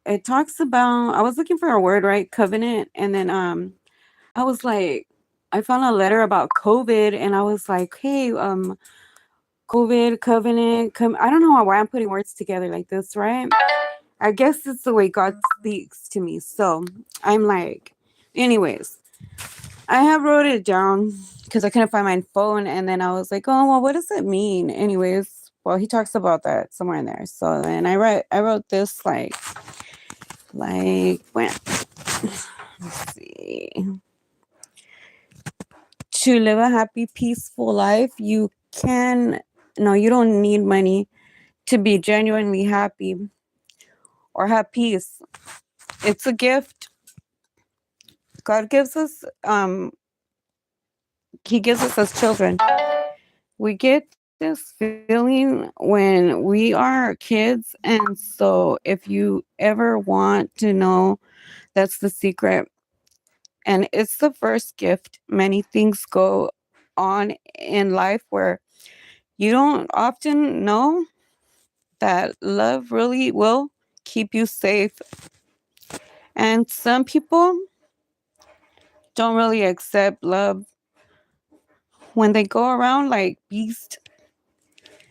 it talks about, I was looking for a word, right? Covenant. And then I was like, I found a letter about COVID and I was like, hey, COVID, covenant, I don't know why I'm putting words together like this, right? I guess it's the way God speaks to me. So I'm like, anyways, I have wrote it down because I couldn't find my phone, and then I was like, oh well, what does it mean? Anyways, well, he talks about that somewhere in there. So then I wrote this like when let's see. To live a happy, peaceful life, you can no, you don't need money to be genuinely happy or have peace. It's a gift God gives us. He gives us as children. We get this feeling when we are kids, and so if you ever want to know, that's the secret, and it's the first gift. Many things go on in life where you don't often know that love really will keep you safe, and some people don't really accept love when they go around like beast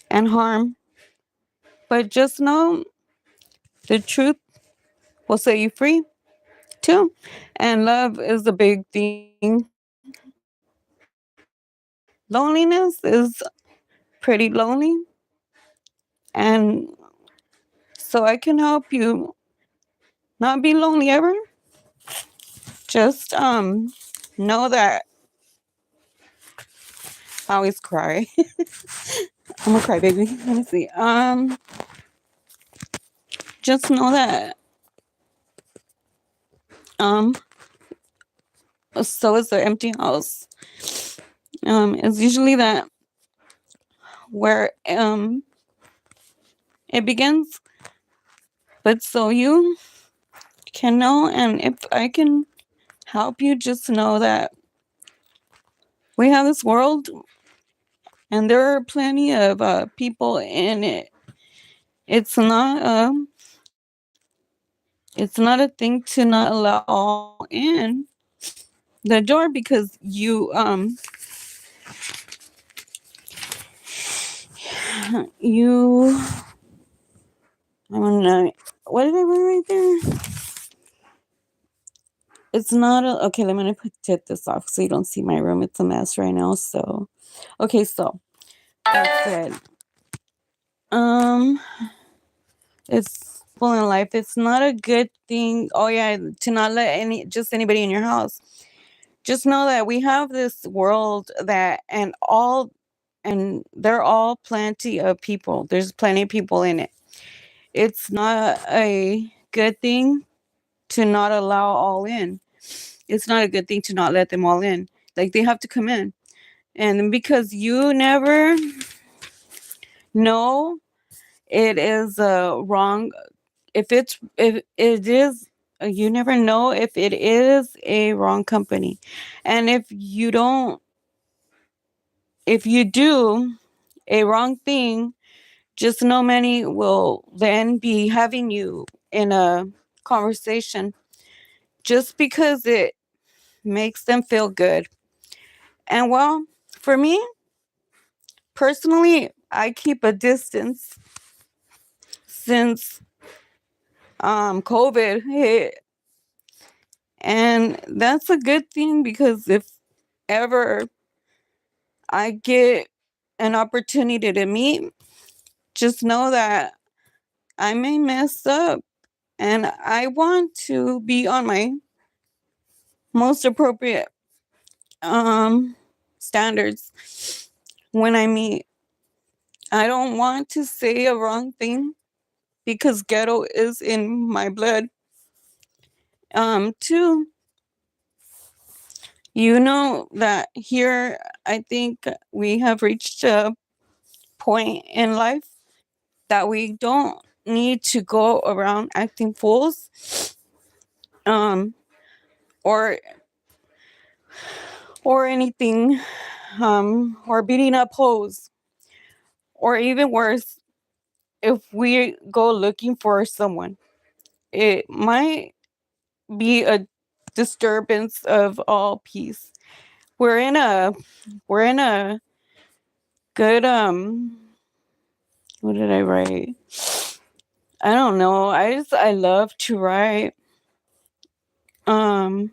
and harm. But just know the truth will set you free too. And love is a big thing. Loneliness is pretty lonely. And so I can help you not be lonely ever. Just know that I always cry. I'm a cry baby. Let me see. Just know that um so is the empty house. It's usually that where it begins. But so you can know, and if I can help you, just know that we have this world and there are plenty of people in it. It's not it's not a thing to not allow all in the door because you I don't know what did I write right there? It's not a, okay. Let me put this off so you don't see my room. It's a mess right now. So okay, so that's it. Um, it's full in life. It's not a good thing. Oh yeah, to not let anybody in your house. Just know that we have this world that and they're all plenty of people. There's plenty of people in it. It's not a good thing to not allow all in. It's not a good thing to not let them all in. Like they have to come in. And because you never know it is wrong, if it is, you never know if it is a wrong company. And if you do a wrong thing, just know many will then be having you in a conversation just because it makes them feel good. And well, for me personally, I keep a distance since COVID hit. And that's a good thing because if ever I get an opportunity to meet, just know that I may mess up and I want to be on my most appropriate um standards when I meet. I don't want to say a wrong thing because ghetto is in my blood. Two, you know that here I think we have reached a point in life that we don't need to go around acting fools, um or anything, or beating up hoes, or even worse, if we go looking for someone. it might be a disturbance of all peace. We're in a we're in a good what did I write? I don't know. I love to write. Um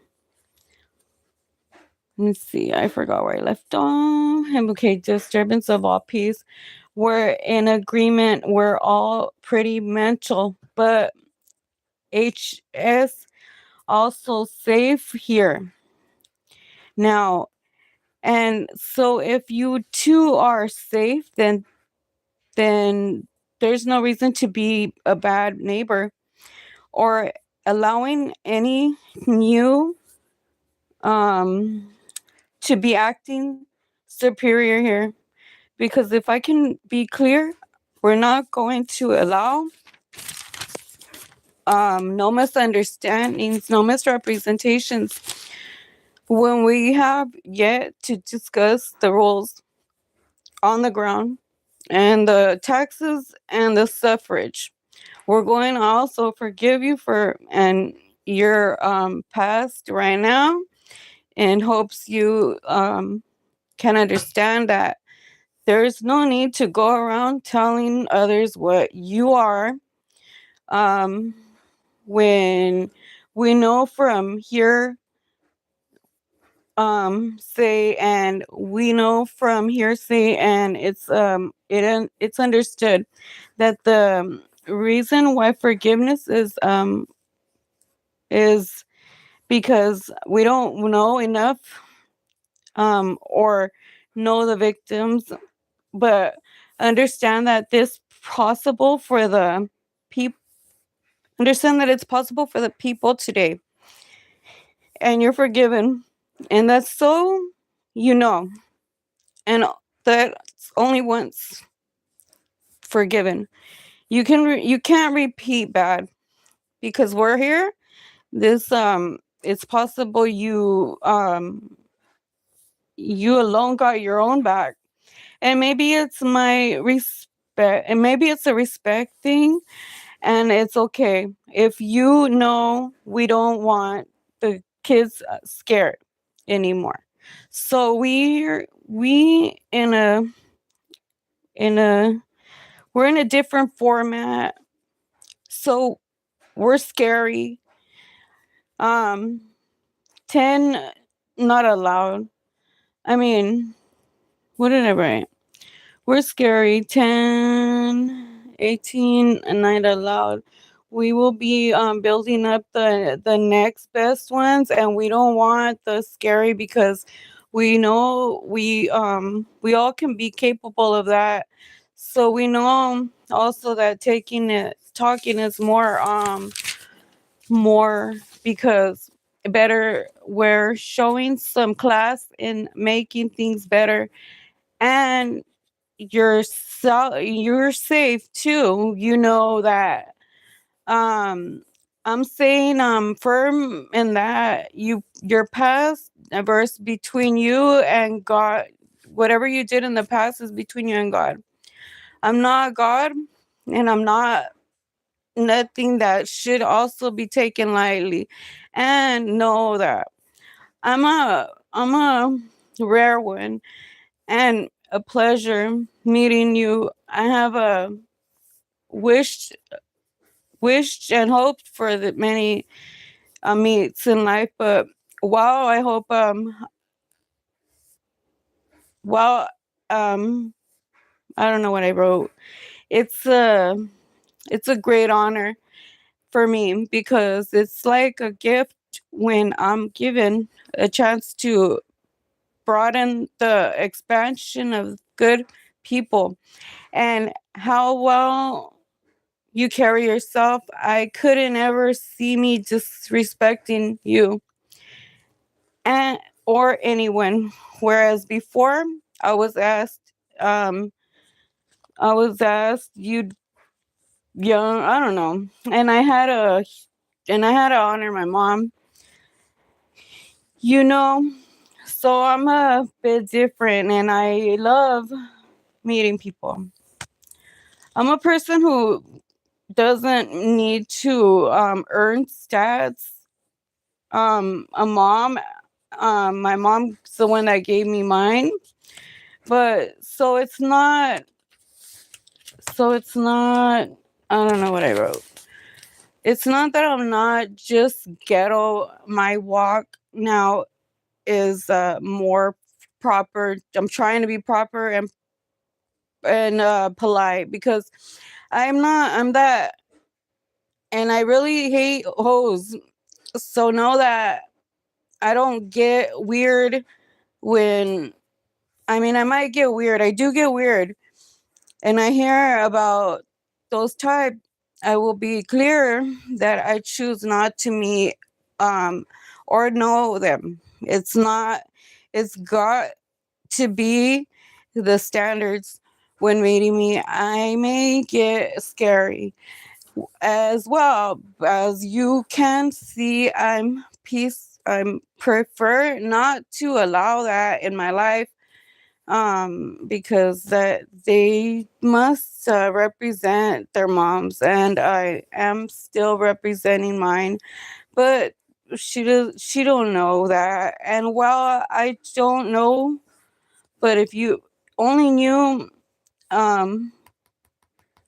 let me see. I forgot where I left off. Okay, disturbance of all peace. We're in agreement. We're all pretty mental, but HS also safe here. Now, and so if you two are safe, then there's no reason to be a bad neighbor or allowing any new um to be acting superior here. Because if I can be clear, we're not going to allow no misunderstandings, no misrepresentations when we have yet to discuss the rules on the ground and the taxes and the suffrage. We're going to also forgive you for and your past right now in hopes you can understand that there's no need to go around telling others what you are um, when we know from here say and we know from hearsay and it's understood that the reason why forgiveness is because we don't know enough or know the victims, but understand that this possible for the people understand that it's possible for the people today and you're forgiven, and that's so you know, and that's only once forgiven. You can't repeat bad because we're here. This it's possible you alone got your own back, and maybe it's my respect, and maybe it's a respect thing, and it's okay if you know we don't want the kids scared anymore. So we in a we're in a different format. So we're scary. Um 10 not allowed. I mean, what did I write? We're scary. 10, 18, and not allowed. We will be building up the next best ones, and we don't want the scary because we know we all can be capable of that. So we know also that talking is more because better we're showing some class in making things better, and you're safe too. You know that um I'm saying firm in that your past verse between you and God. Whatever you did in the past is between you and God. I'm not God, and I'm not nothing that should also be taken lightly. And know that I'm a rare one and a pleasure meeting you. I have a wished wished and hoped for the many meets in life, but wow, I hope well I don't know what I wrote. It's a it's a great honor for me because it's like a gift when I'm given a chance to broaden the expansion of good people and how well you carry yourself. I couldn't ever see me disrespecting you and or anyone. Whereas before I was asked, um, I was asked you young, I don't know, and I had to honor my mom, you know. So I'm a bit different, and I love meeting people. I'm a person who doesn't need to earn stats. A mom, my mom's the one that gave me mine, but so it's not. I don't know what I wrote. It's not that I'm not just ghetto. My walk now is more proper. I'm trying to be proper and polite because I'm that, and I really hate hoes. So know that I don't get weird when I mean I might get weird. I do get weird, and I hear about those type. I will be clear that I choose not to meet um or know them. It's got to be the standards when meeting me. I may get scary as well. As you can see, I'm prefer not to allow that in my life, because that they must represent their moms, and I am still representing mine, but she don't know that. And while I don't know, but if you only knew, um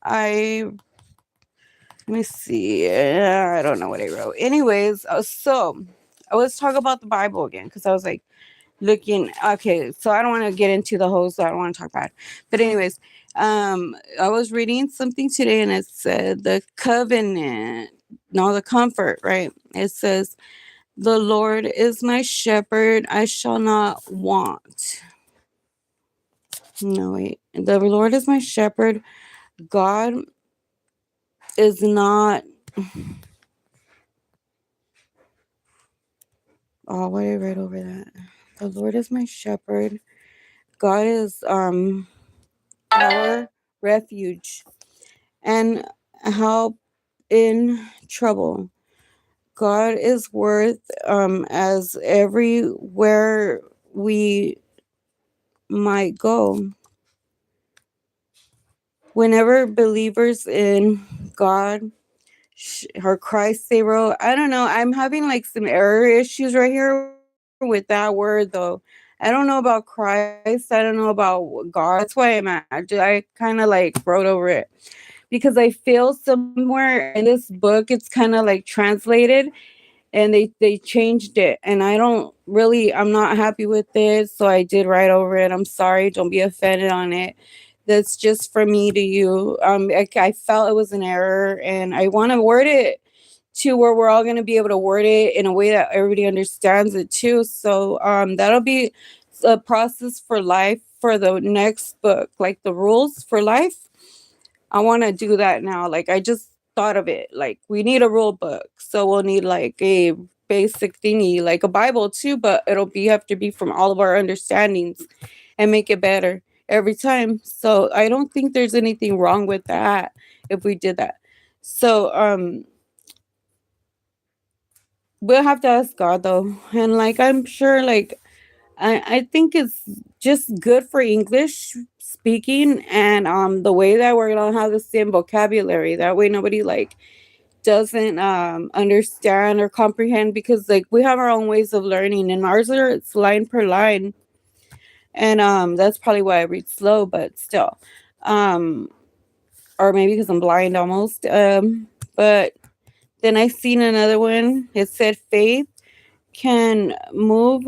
I let me see. I don't know what I wrote. Anyways, so I was talking about the Bible again because I was like looking. Okay, so I don't want to get into the whole. So I don't want to talk about it. But anyways, I was reading something today and it said the covenant, no, the comfort, right? It says, "The Lord is my shepherd; I shall not want." No, wait. The Lord is my shepherd. God is not. Oh, what did I write over that? The Lord is my shepherd. God is our refuge and help in trouble. God is worth as everywhere we might go. Whenever believers in God or Christ, they wrote, I don't know. I'm having like some error issues right here with that word though. I don't know about Christ. I don't know about God. That's why I'm at. I kind of like wrote over it because I feel somewhere in this book it's kind of like translated and they changed it, and I'm not happy with it, so I did write over it. I'm sorry, don't be offended on it. That's just from me to you. I felt it was an error, and I want to word it to where we're all going to be able to word it in a way that everybody understands it too. So that'll be a process for life for the next book, like the rules for life. I want to do that now. Like I just thought of it. Like we need a rule book, so we'll need like a basic thingy, like a Bible too. But it'll be have to be from all of our understandings and make it better every time. So I don't think there's anything wrong with that if we did that. So we'll have to ask God though, and like I'm sure like I think it's just good for English speaking and the way that we're gonna have the same vocabulary. That way nobody like doesn't understand or comprehend because like we have our own ways of learning and ours are it's line per line. And that's probably why I read slow, but still. Um or maybe because I'm blind almost. But then I seen another one. It said faith can move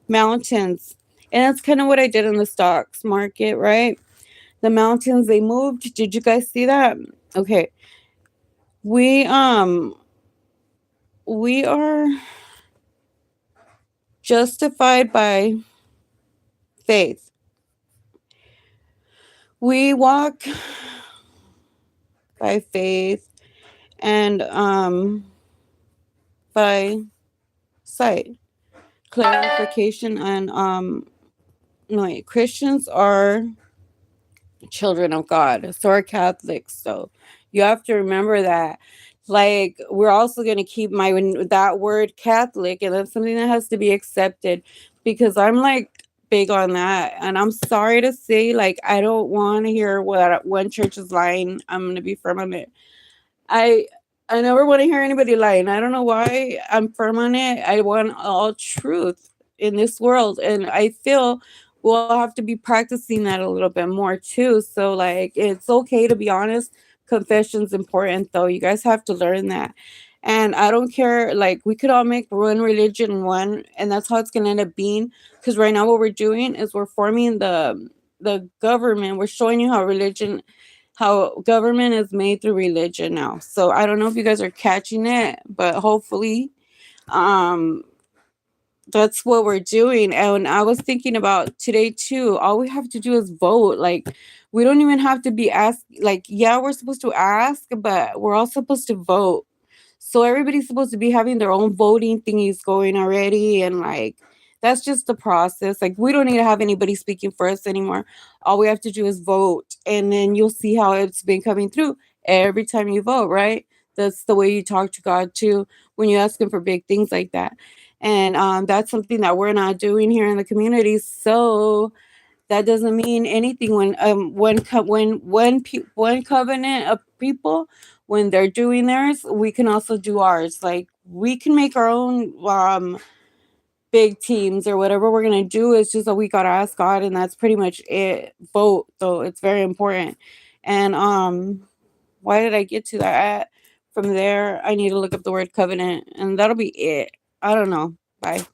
mountains. And that's kind of what I did in the stocks market, right? The mountains they moved. Did you guys see that? Okay. We we are justified by faith. We walk by faith and by sight. Clarification and no wait, Christians are children of God. So are Catholics. So you have to remember that. Like we're also gonna keep my that word Catholic, and that's something that has to be accepted because I'm like big on that. And I'm sorry to say, like I don't want to hear what one church is lying. I'm gonna be firm on it. I I never want to hear anybody lie, and I don't know why. I'm firm on it. I want all truth in this world, and I feel we'll have to be practicing that a little bit more too. So like, it's okay to be honest. Confession's important, though. You guys have to learn that. And I don't care. Like, we could all make one religion one, and that's how it's gonna end up being. Because right now, what we're doing is we're forming the government. We're showing you how government is made through religion now. So I don't know if you guys are catching it, but hopefully, um, that's what we're doing. And I was thinking about today too. All we have to do is vote. Like, we don't even have to be asked. Like, yeah, we're supposed to ask, but we're all supposed to vote. So everybody's supposed to be having their own voting thingies going already, and like, that's just the process. Like, we don't need to have anybody speaking for us anymore. All we have to do is vote, and then you'll see how it's been coming through every time you vote, right? That's the way you talk to God too when you ask him for big things like that. And that's something that we're not doing here in the community. So that doesn't mean anything when one covenant of people, when they're doing theirs, we can also do ours. Like, we can make our own big teams or whatever we're gonna do. It's just that we gotta ask God, and that's pretty much it. Vote, though, it's very important. And why did I get to that? From there, I need to look up the word covenant, and that'll be it. I don't know. Bye.